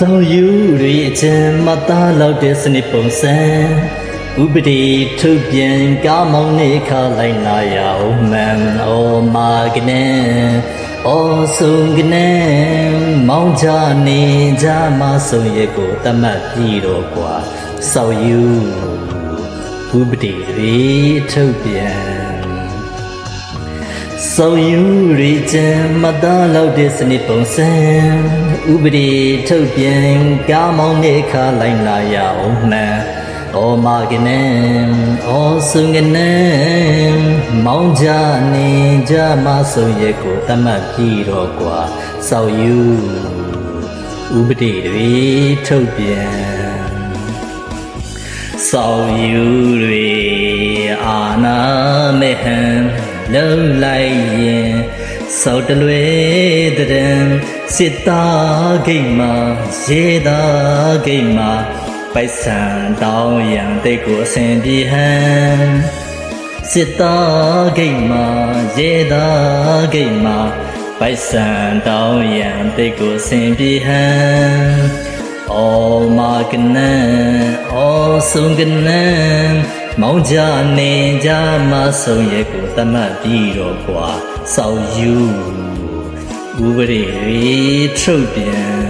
ဆောင်ယူရခြင်းမသားလောက်တဲ့စနစ်ပုံစံဥပဒေထုတ်ပြန်ကားမောင်းနေခါလိုက်လာရအောင်မှန်အော်မာကနေအော်ဆုံးကနေမောင်းချနေကြမဆုံးရဲ့ကိုတတ်မှတ်ပြီးတော့ကွာဆောင်ယူဥပဒေတွေထုတ်ပြန်ဆောင်ယူရခြင်းမသားလောက်တဲ့စနစ်ပုံစံဥပဒေထုတ်ပြန်ကားမောင်းနေခါလိုက်လာရအောင်မှန်အော်မာကနေအော်ဆုံကနေမောင်းကြနေကြမဆုံးရဲ့ကိုတတ်မှတ်ပြီးတော့ကွာဆောင်ယူဥပဒေတွေထုတ်ပြန်ဆောင်ယူတွေအာနာမေဟံလုံးလိုက်ရင်စောက်တလွဲတဲ့စစ်သားဂိတ်မှာရေသားဂိတ်မှာပိုက်ဆံတောင်းရန်တိတ်ကိုအစဉ်ပြေဟံစစ်သားဂိတ်မှာရေသားဂိတ်မှာပိုက်ဆံတောင်းရန်တိတ်ကိုအစဉ်ပြေဟံအော်မာကနန်အော်ဆုံကနန်မောင်းကြနေကြမဆုံးရဲ့ကိုတတ်မှတ်ပြီးတော့ကွာဆောင်ယူဥပဒေထုတ်ပြန်